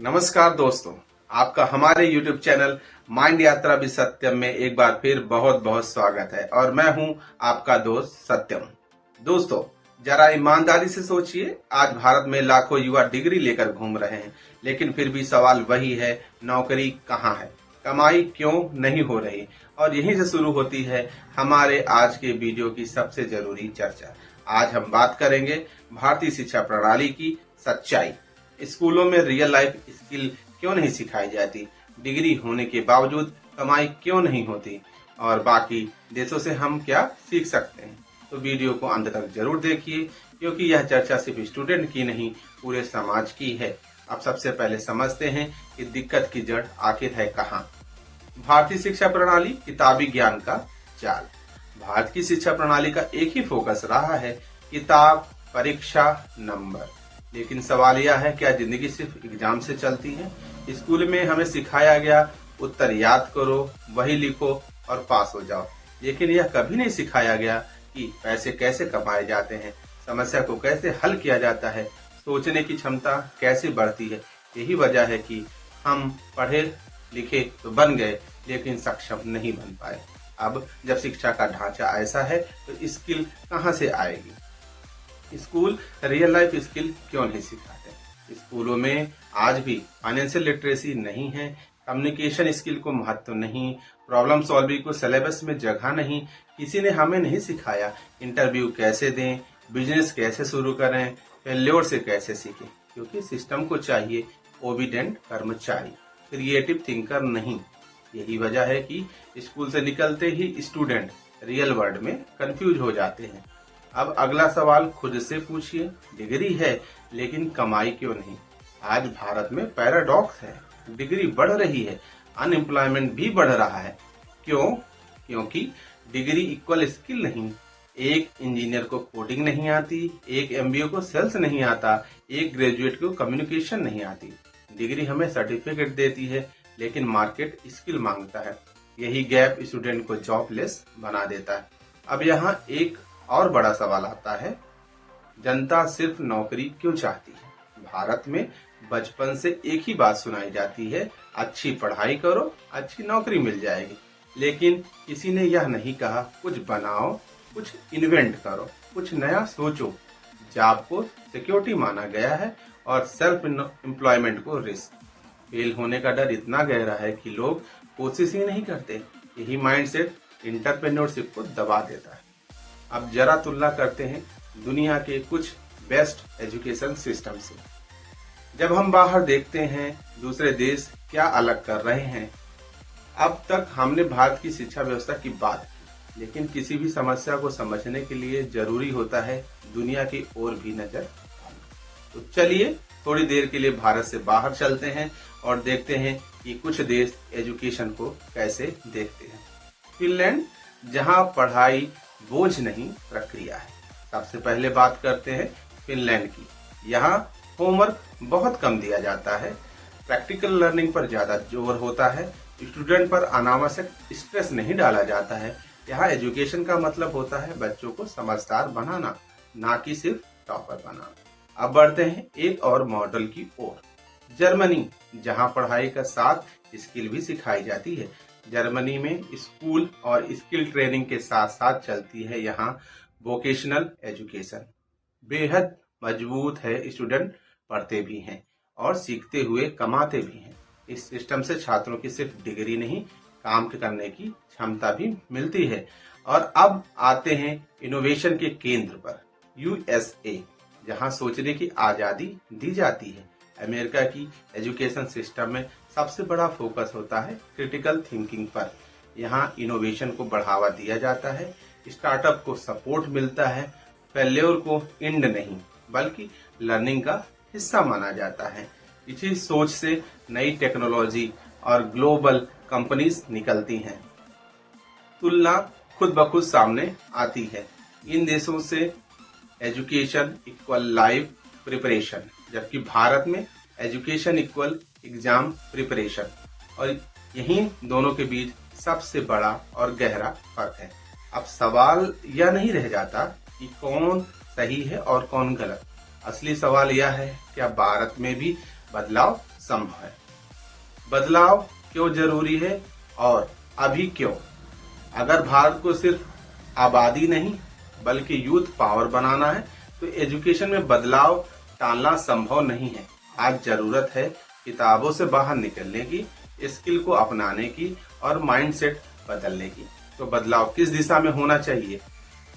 नमस्कार दोस्तों, आपका हमारे YouTube चैनल माइंड यात्रा भी सत्यम में एक बार फिर बहुत बहुत स्वागत है और मैं हूं आपका दोस्त सत्यम। दोस्तों, जरा ईमानदारी से सोचिए, आज भारत में लाखों युवा डिग्री लेकर घूम रहे हैं, लेकिन फिर भी सवाल वही है, नौकरी कहाँ है, कमाई क्यों नहीं हो रही। और यहीं से शुरू होती है हमारे आज के वीडियो की सबसे जरूरी चर्चा। आज हम बात करेंगे भारतीय शिक्षा प्रणाली की सच्चाई। स्कूलों में रियल लाइफ स्किल क्यों नहीं सिखाई जाती, डिग्री होने के बावजूद कमाई क्यों नहीं होती, और बाकी देशों से हम क्या सीख सकते हैं। तो वीडियो को अंत तक जरूर देखिए, क्योंकि यह चर्चा सिर्फ स्टूडेंट की नहीं, पूरे समाज की है। अब सबसे पहले समझते हैं कि दिक्कत की जड़ आखिर है कहाँ। भारतीय शिक्षा प्रणाली किताबी ज्ञान का जाल। भारत की शिक्षा प्रणाली का एक ही फोकस रहा है, किताब, परीक्षा, नंबर। लेकिन सवाल यह है, क्या जिंदगी सिर्फ एग्जाम से चलती है? स्कूल में हमें सिखाया गया उत्तर याद करो, वही लिखो और पास हो जाओ, लेकिन यह कभी नहीं सिखाया गया कि पैसे कैसे कमाए जाते हैं, समस्या को कैसे हल किया जाता है, सोचने की क्षमता कैसे बढ़ती है। यही वजह है कि हम पढ़े लिखे तो बन गए, लेकिन सक्षम नहीं बन पाए। अब जब शिक्षा का ढांचा ऐसा है तो स्किल कहाँ से आएगी? स्कूल रियल लाइफ स्किल क्यों नहीं सिखाते? स्कूलों में आज भी फाइनेंशियल लिटरेसी नहीं है, कम्युनिकेशन स्किल को महत्व नहीं, प्रॉब्लम सॉल्विंग को सिलेबस में जगह नहीं। किसी ने हमें नहीं सिखाया इंटरव्यू कैसे दें, बिजनेस कैसे शुरू करें, फेल्योर से कैसे सीखें, क्योंकि सिस्टम को चाहिए ओबीडेंट कर्मचारी, क्रिएटिव थिंकर नहीं। यही वजह है कि स्कूल से निकलते ही स्टूडेंट रियल वर्ल्ड में कंफ्यूज हो जाते हैं। अब अगला सवाल खुद से पूछिए, डिग्री है लेकिन कमाई क्यों नहीं? आज भारत में पैराडॉक्स है, डिग्री बढ़ रही है, अनएम्प्लॉयमेंट भी बढ़ रहा है। क्यों? क्योंकि डिग्री इक्वल स्किल नहीं। एक इंजीनियर को कोडिंग नहीं आती, एक एमबीए को सेल्स नहीं आता, एक ग्रेजुएट को कम्युनिकेशन नहीं आती। डिग्री हमें सर्टिफिकेट देती है, लेकिन मार्केट स्किल मांगता है। यही गैप स्टूडेंट को जॉबलेस बना देता है। अब यहाँ एक और बड़ा सवाल आता है, जनता सिर्फ नौकरी क्यों चाहती है? भारत में बचपन से एक ही बात सुनाई जाती है, अच्छी पढ़ाई करो, अच्छी नौकरी मिल जाएगी। लेकिन किसी ने यह नहीं कहा, कुछ बनाओ, कुछ इन्वेंट करो, कुछ नया सोचो। जॉब को सिक्योरिटी माना गया है और सेल्फ एम्प्लॉयमेंट को रिस्क। फेल होने का डर इतना गहरा है कि लोग कोशिश ही नहीं करते। यही माइंडसेट एंटरप्रेन्योरशिप को दबा देता है। अब जरा तुलना करते हैं दुनिया के कुछ बेस्ट एजुकेशन सिस्टम से। जब हम बाहर देखते हैं दूसरे देश क्या अलग कर रहे हैं। अब तक हमने भारत की शिक्षा व्यवस्था की बात की, लेकिन किसी भी समस्या को समझने के लिए जरूरी होता है दुनिया की ओर भी नजर डालना। तो चलिए थोड़ी देर के लिए भारत से बाहर चलते हैं और देखते हैं कि कुछ देश एजुकेशन को कैसे देखते हैं। फिनलैंड, जहां पढ़ाई बोझ नहीं प्रक्रिया है। सबसे पहले बात करते हैं फिनलैंड की। यहाँ होमवर्क बहुत कम दिया जाता है, प्रैक्टिकल लर्निंग पर ज्यादा जोर होता है, स्टूडेंट पर अनावश्यक स्ट्रेस नहीं डाला जाता है। यहाँ एजुकेशन का मतलब होता है बच्चों को समझदार बनाना, ना कि सिर्फ टॉपर बनाना। अब बढ़ते हैं एक और मॉडल की ओर, जर्मनी, जहाँ पढ़ाई का साथ स्किल भी सिखाई जाती है। जर्मनी में स्कूल और स्किल ट्रेनिंग के साथ साथ चलती है यहाँ वोकेशनल एजुकेशन। बेहद मजबूत है, स्टूडेंट पढ़ते भी हैं और सीखते हुए कमाते भी हैं। इस सिस्टम से छात्रों की सिर्फ डिग्री नहीं, काम करने की क्षमता भी मिलती है। और अब आते हैं इनोवेशन के केंद्र पर, यूएसए, जहां सोचने की आजादी दी जाती है। अमेरिका की एजुकेशन सिस्टम में सबसे बड़ा फोकस होता है क्रिटिकल थिंकिंग पर। यहाँ इनोवेशन को बढ़ावा दिया जाता है, स्टार्टअप को सपोर्ट मिलता है, फेल्योर को एंड नहीं बल्कि लर्निंग का हिस्सा माना जाता है। इसी सोच से नई टेक्नोलॉजी और ग्लोबल कंपनीज निकलती हैं। तुलना खुद ब खुद सामने आती है। इन देशों से एजुकेशन इक्वल लाइफ प्रिपरेशन, जबकि भारत में एजुकेशन इक्वल एग्जाम प्रिपरेशन। और यही दोनों के बीच सबसे बड़ा और गहरा फर्क है। अब सवाल यह नहीं रह जाता कि कौन सही है और कौन गलत। असली सवाल यह है, क्या भारत में भी बदलाव संभव है। बदलाव क्यों जरूरी है और अभी क्यों? अगर भारत को सिर्फ आबादी नहीं बल्कि यूथ पावर बनाना है तो एजुकेशन में बदलाव टालना संभव नहीं है। आज जरूरत है किताबों से बाहर निकलने की, स्किल को अपनाने की और माइंडसेट बदलने की। तो बदलाव किस दिशा में होना चाहिए?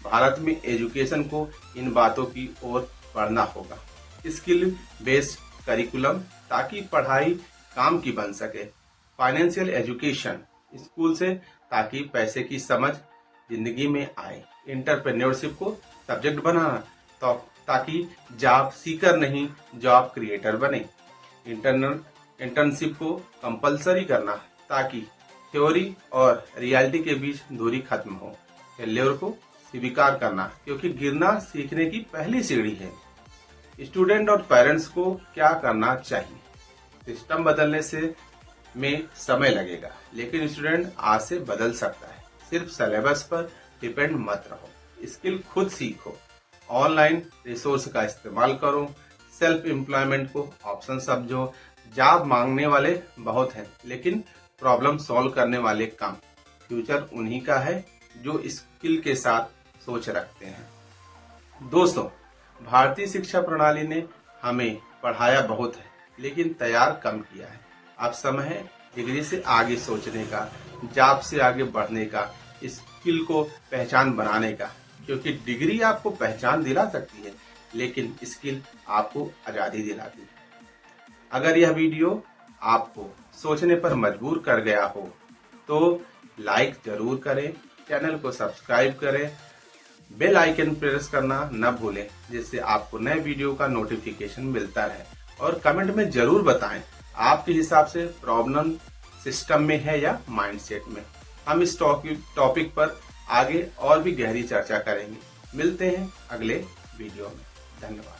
भारत में एजुकेशन को इन बातों की ओर बढ़ना होगा। स्किल बेस्ड करिकुलम ताकि पढ़ाई काम की बन सके। फाइनेंशियल एजुकेशन स्कूल से ताकि पैसे की समझ जिंदगी में आए। एंटरप्रेन्योरशिप को सब्जेक्ट बनाना तो ताकि जॉब सीकर नहीं जॉब क्रिएटर बने। इंटर्नशिप को कंपलसरी करना ताकि थ्योरी और रियलिटी के बीच दूरी खत्म हो। फेल्योर को स्वीकार करना क्योंकि गिरना सीखने की पहली सीढ़ी है। स्टूडेंट और पेरेंट्स को क्या करना चाहिए? सिस्टम बदलने से में समय लगेगा लेकिन स्टूडेंट आज से बदल सकता है। सिर्फ सिलेबस पर डिपेंड मत रहो, स्किल खुद सीखो, ऑनलाइन रिसोर्स का इस्तेमाल करो, सेल्फ एम्प्लॉयमेंट को ऑप्शन समझो। जॉब मांगने वाले बहुत हैं लेकिन प्रॉब्लम सॉल्व करने वाले कम। फ्यूचर उन्हीं का है जो स्किल के साथ सोच रखते हैं। दोस्तों, भारतीय शिक्षा प्रणाली ने हमें पढ़ाया बहुत है लेकिन तैयार कम किया है। अब समय है डिग्री से आगे सोचने का, जॉब से आगे बढ़ने का, स्किल को पहचान बनाने का। क्योंकि डिग्री आपको पहचान दिला सकती है लेकिन स्किल आपको आजादी दिलाती है। अगर यह वीडियो आपको सोचने पर मजबूर कर गया हो तो लाइक जरूर करें, चैनल को सब्सक्राइब करें, बेल आइकन प्रेस करना न भूलें जिससे आपको नए वीडियो का नोटिफिकेशन मिलता रहे। और कमेंट में जरूर बताएं आपके हिसाब से प्रॉब्लम सिस्टम में है या माइंडसेट में। हम इस टॉपिक पर आगे और भी गहरी चर्चा करेंगे। मिलते हैं अगले वीडियो में। धन्यवाद।